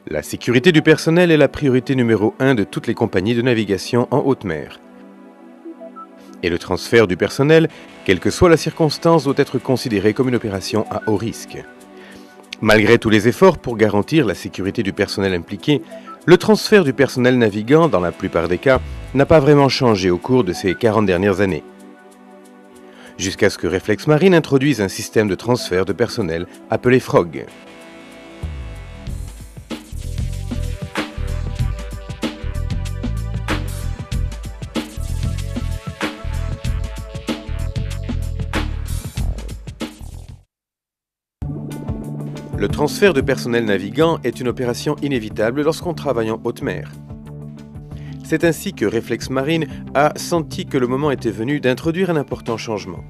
La sécurité du personnel est la priorité numéro 1 de toutes les compagnies de navigation en haute mer. Et le transfert du personnel, quelle que soit la circonstance, doit être considéré comme une opération à haut risque. Malgré tous les efforts pour garantir la sécurité du personnel impliqué, le transfert du personnel navigant, dans la plupart des cas, n'a pas vraiment changé au cours de ces 40 dernières années. Jusqu'à ce que Reflex Marine introduise un système de transfert de personnel appelé FROG. Le transfert de personnel navigant est une opération inévitable lorsqu'on travaille en haute mer. C'est ainsi que Reflex Marine a senti que le moment était venu d'introduire un important changement.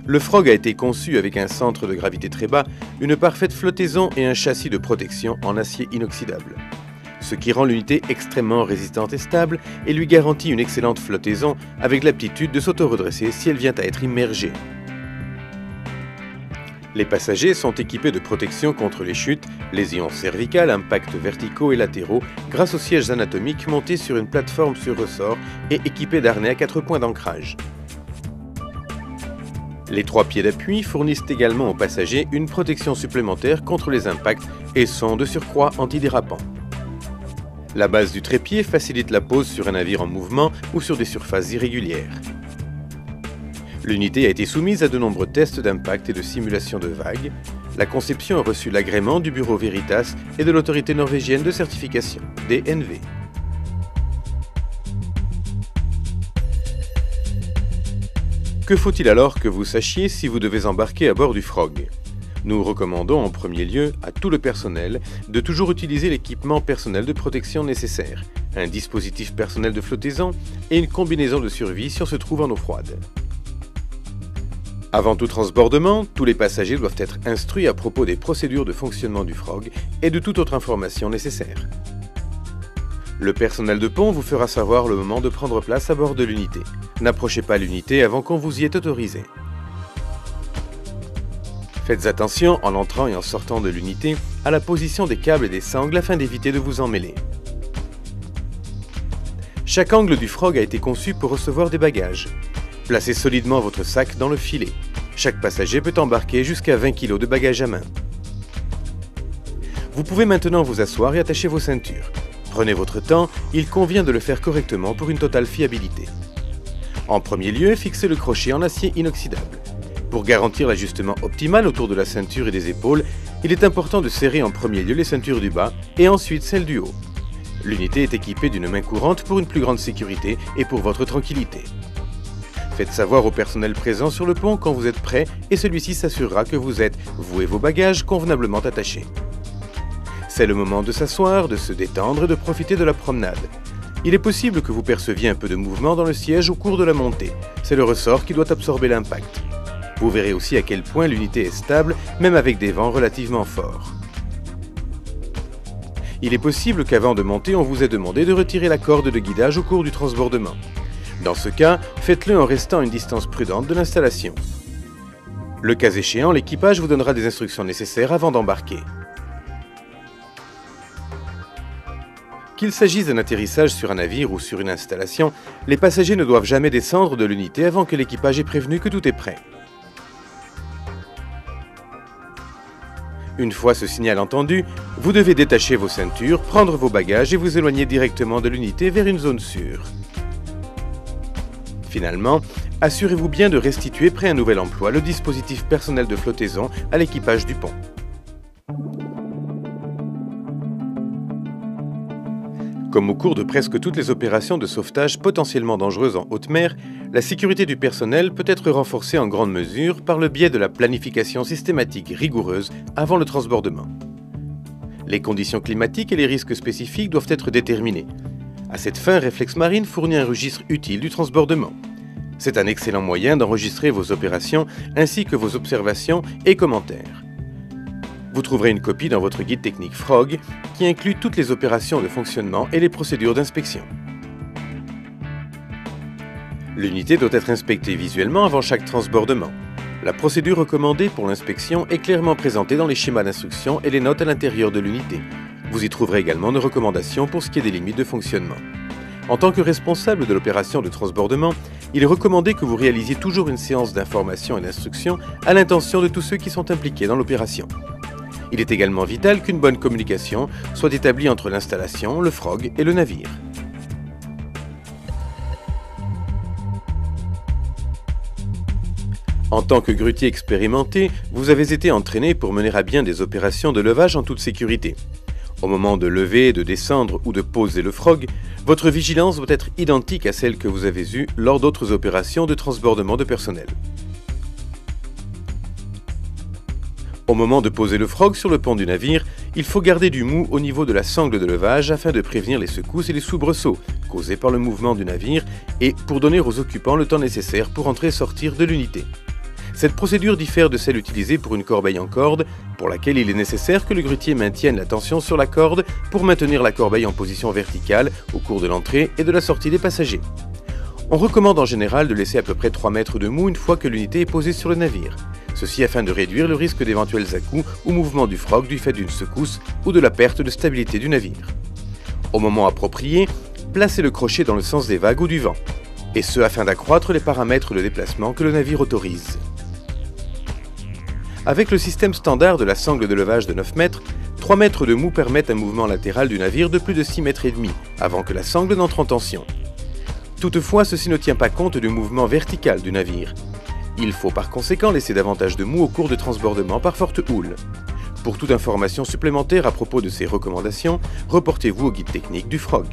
Le FROG a été conçu avec un centre de gravité très bas, une parfaite flottaison et un châssis de protection en acier inoxydable, ce qui rend l'unité extrêmement résistante et stable et lui garantit une excellente flottaison avec l'aptitude de s'auto-redresser si elle vient à être immergée. Les passagers sont équipés de protection contre les chutes, lésions cervicales, impacts verticaux et latéraux grâce aux sièges anatomiques montés sur une plateforme sur ressort et équipés d'harnais à 4 points d'ancrage. Les 3 pieds d'appui fournissent également aux passagers une protection supplémentaire contre les impacts et sont de surcroît antidérapants. La base du trépied facilite la pose sur un navire en mouvement ou sur des surfaces irrégulières. L'unité a été soumise à de nombreux tests d'impact et de simulation de vagues. La conception a reçu l'agrément du Bureau Veritas et de l'autorité norvégienne de certification, DNV. Que faut-il alors que vous sachiez si vous devez embarquer à bord du FROG? Nous recommandons en premier lieu à tout le personnel de toujours utiliser l'équipement personnel de protection nécessaire, un dispositif personnel de flottaison et une combinaison de survie si on se trouve en eau froide. Avant tout transbordement, tous les passagers doivent être instruits à propos des procédures de fonctionnement du FROG et de toute autre information nécessaire. Le personnel de pont vous fera savoir le moment de prendre place à bord de l'unité. N'approchez pas l'unité avant qu'on vous y ait autorisé. Faites attention en entrant et en sortant de l'unité à la position des câbles et des sangles afin d'éviter de vous emmêler. Chaque angle du FROG a été conçu pour recevoir des bagages. Placez solidement votre sac dans le filet. Chaque passager peut embarquer jusqu'à 20 kg de bagages à main. Vous pouvez maintenant vous asseoir et attacher vos ceintures. Prenez votre temps, il convient de le faire correctement pour une totale fiabilité. En premier lieu, fixez le crochet en acier inoxydable. Pour garantir l'ajustement optimal autour de la ceinture et des épaules, il est important de serrer en premier lieu les ceintures du bas et ensuite celles du haut. L'unité est équipée d'une main courante pour une plus grande sécurité et pour votre tranquillité. Faites savoir au personnel présent sur le pont quand vous êtes prêt et celui-ci s'assurera que vous êtes, vous et vos bagages, convenablement attachés. C'est le moment de s'asseoir, de se détendre et de profiter de la promenade. Il est possible que vous perceviez un peu de mouvement dans le siège au cours de la montée. C'est le ressort qui doit absorber l'impact. Vous verrez aussi à quel point l'unité est stable, même avec des vents relativement forts. Il est possible qu'avant de monter, on vous ait demandé de retirer la corde de guidage au cours du transbordement. Dans ce cas, faites-le en restant à une distance prudente de l'installation. Le cas échéant, l'équipage vous donnera des instructions nécessaires avant d'embarquer. Qu'il s'agisse d'un atterrissage sur un navire ou sur une installation, les passagers ne doivent jamais descendre de l'unité avant que l'équipage ait prévenu que tout est prêt. Une fois ce signal entendu, vous devez détacher vos ceintures, prendre vos bagages et vous éloigner directement de l'unité vers une zone sûre. Finalement, assurez-vous bien de restituer près un nouvel emploi le dispositif personnel de flottaison à l'équipage du pont. Comme au cours de presque toutes les opérations de sauvetage potentiellement dangereuses en haute mer, la sécurité du personnel peut être renforcée en grande mesure par le biais de la planification systématique rigoureuse avant le transbordement. Les conditions climatiques et les risques spécifiques doivent être déterminés. À cette fin, Reflex Marine fournit un registre utile du transbordement. C'est un excellent moyen d'enregistrer vos opérations ainsi que vos observations et commentaires. Vous trouverez une copie dans votre guide technique FROG qui inclut toutes les opérations de fonctionnement et les procédures d'inspection. L'unité doit être inspectée visuellement avant chaque transbordement. La procédure recommandée pour l'inspection est clairement présentée dans les schémas d'instruction et les notes à l'intérieur de l'unité. Vous y trouverez également nos recommandations pour ce qui est des limites de fonctionnement. En tant que responsable de l'opération de transbordement, il est recommandé que vous réalisiez toujours une séance d'information et d'instruction à l'intention de tous ceux qui sont impliqués dans l'opération. Il est également vital qu'une bonne communication soit établie entre l'installation, le frog et le navire. En tant que grutier expérimenté, vous avez été entraîné pour mener à bien des opérations de levage en toute sécurité. Au moment de lever, de descendre ou de poser le frog, votre vigilance doit être identique à celle que vous avez eue lors d'autres opérations de transbordement de personnel. Au moment de poser le frog sur le pont du navire, il faut garder du mou au niveau de la sangle de levage afin de prévenir les secousses et les soubresauts causés par le mouvement du navire et pour donner aux occupants le temps nécessaire pour entrer et sortir de l'unité. Cette procédure diffère de celle utilisée pour une corbeille en corde, pour laquelle il est nécessaire que le grutier maintienne la tension sur la corde pour maintenir la corbeille en position verticale au cours de l'entrée et de la sortie des passagers. On recommande en général de laisser à peu près 3 mètres de mou une fois que l'unité est posée sur le navire. Ceci afin de réduire le risque d'éventuels à-coups ou mouvements du frog du fait d'une secousse ou de la perte de stabilité du navire. Au moment approprié, placez le crochet dans le sens des vagues ou du vent, et ce afin d'accroître les paramètres de déplacement que le navire autorise. Avec le système standard de la sangle de levage de 9 mètres, 3 mètres de mou permettent un mouvement latéral du navire de plus de 6 mètres et demi avant que la sangle n'entre en tension. Toutefois, ceci ne tient pas compte du mouvement vertical du navire. Il faut par conséquent laisser davantage de mou au cours de transbordement par forte houle. Pour toute information supplémentaire à propos de ces recommandations, reportez-vous au guide technique du frog.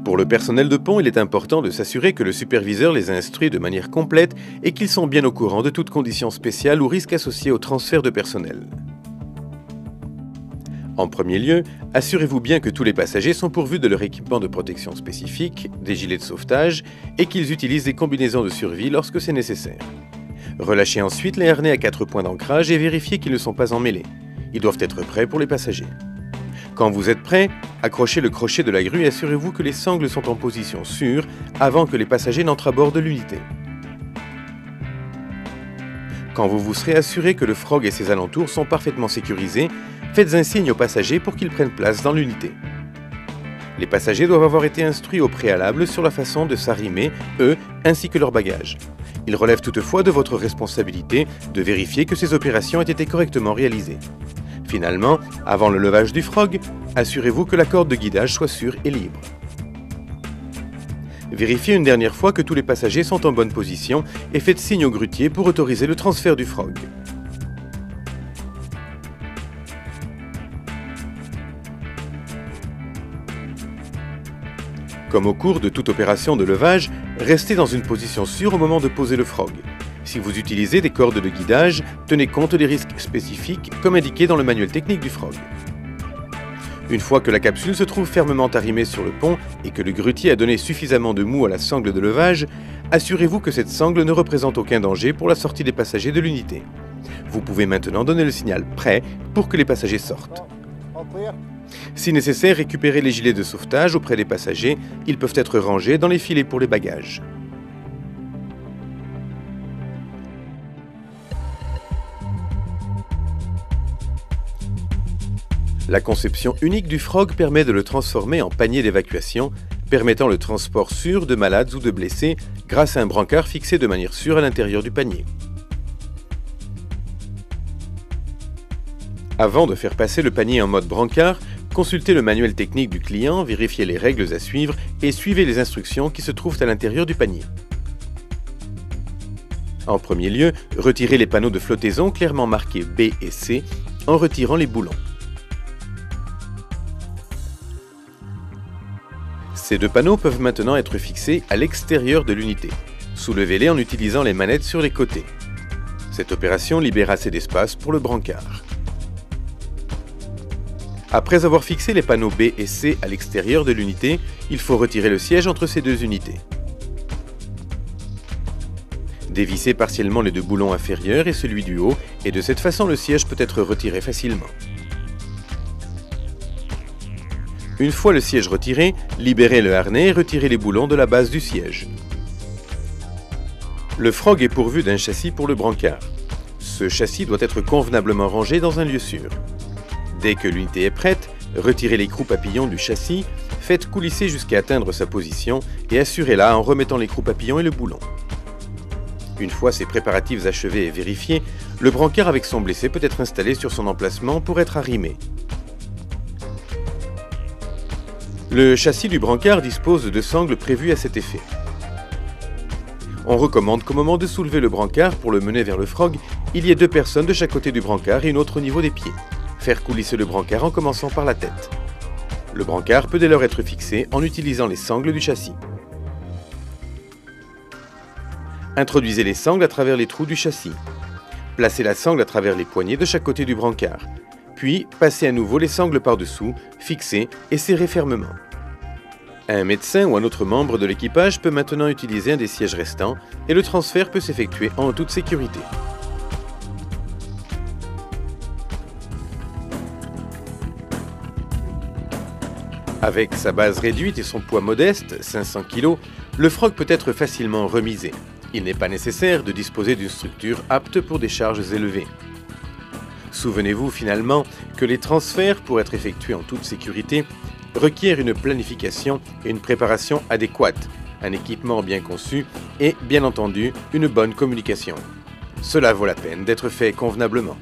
Pour le personnel de pont, il est important de s'assurer que le superviseur les a instruits de manière complète et qu'ils sont bien au courant de toutes conditions spéciales ou risques associés au transfert de personnel. En premier lieu, assurez-vous bien que tous les passagers sont pourvus de leur équipement de protection spécifique, des gilets de sauvetage, et qu'ils utilisent des combinaisons de survie lorsque c'est nécessaire. Relâchez ensuite les harnais à 4 points d'ancrage et vérifiez qu'ils ne sont pas emmêlés. Ils doivent être prêts pour les passagers. Quand vous êtes prêt, accrochez le crochet de la grue et assurez-vous que les sangles sont en position sûre avant que les passagers n'entrent à bord de l'unité. Quand vous vous serez assuré que le frog et ses alentours sont parfaitement sécurisés, faites un signe aux passagers pour qu'ils prennent place dans l'unité. Les passagers doivent avoir été instruits au préalable sur la façon de s'arrimer, eux, ainsi que leurs bagages. Il relève toutefois de votre responsabilité de vérifier que ces opérations aient été correctement réalisées. Finalement, avant le levage du frog, assurez-vous que la corde de guidage soit sûre et libre. Vérifiez une dernière fois que tous les passagers sont en bonne position et faites signe au grutier pour autoriser le transfert du frog. Comme au cours de toute opération de levage, restez dans une position sûre au moment de poser le frog. Si vous utilisez des cordes de guidage, tenez compte des risques spécifiques comme indiqué dans le manuel technique du frog. Une fois que la capsule se trouve fermement arrimée sur le pont et que le grutier a donné suffisamment de mou à la sangle de levage, assurez-vous que cette sangle ne représente aucun danger pour la sortie des passagers de l'unité. Vous pouvez maintenant donner le signal « Prêt » pour que les passagers sortent. Si nécessaire, récupérez les gilets de sauvetage auprès des passagers, ils peuvent être rangés dans les filets pour les bagages. La conception unique du frog permet de le transformer en panier d'évacuation, permettant le transport sûr de malades ou de blessés grâce à un brancard fixé de manière sûre à l'intérieur du panier. Avant de faire passer le panier en mode brancard, consultez le manuel technique du client, vérifiez les règles à suivre et suivez les instructions qui se trouvent à l'intérieur du panier. En premier lieu, retirez les panneaux de flottaison clairement marqués B et C en retirant les boulons. Ces deux panneaux peuvent maintenant être fixés à l'extérieur de l'unité. Soulevez-les en utilisant les manettes sur les côtés. Cette opération libère assez d'espace pour le brancard. Après avoir fixé les panneaux B et C à l'extérieur de l'unité, il faut retirer le siège entre ces deux unités. Dévissez partiellement les deux boulons inférieurs et celui du haut, et de cette façon le siège peut être retiré facilement. Une fois le siège retiré, libérez le harnais et retirez les boulons de la base du siège. Le Frog est pourvu d'un châssis pour le brancard. Ce châssis doit être convenablement rangé dans un lieu sûr. Dès que l'unité est prête, retirez l'écrou papillon du châssis, faites coulisser jusqu'à atteindre sa position et assurez-la en remettant l'écrou papillon et le boulon. Une fois ces préparatifs achevés et vérifiés, le brancard avec son blessé peut être installé sur son emplacement pour être arrimé. Le châssis du brancard dispose de sangles prévues à cet effet. On recommande qu'au moment de soulever le brancard pour le mener vers le Frog, il y ait 2 personnes de chaque côté du brancard et une autre au niveau des pieds. Faire coulisser le brancard en commençant par la tête. Le brancard peut dès lors être fixé en utilisant les sangles du châssis. Introduisez les sangles à travers les trous du châssis. Placez la sangle à travers les poignées de chaque côté du brancard. Puis, passez à nouveau les sangles par-dessous, fixez et serrez fermement. Un médecin ou un autre membre de l'équipage peut maintenant utiliser un des sièges restants et le transfert peut s'effectuer en toute sécurité. Avec sa base réduite et son poids modeste, 500 kg, le Frog peut être facilement remisé. Il n'est pas nécessaire de disposer d'une structure apte pour des charges élevées. Souvenez-vous finalement que les transferts, pour être effectués en toute sécurité, requièrent une planification et une préparation adéquates, un équipement bien conçu et, bien entendu, une bonne communication. Cela vaut la peine d'être fait convenablement.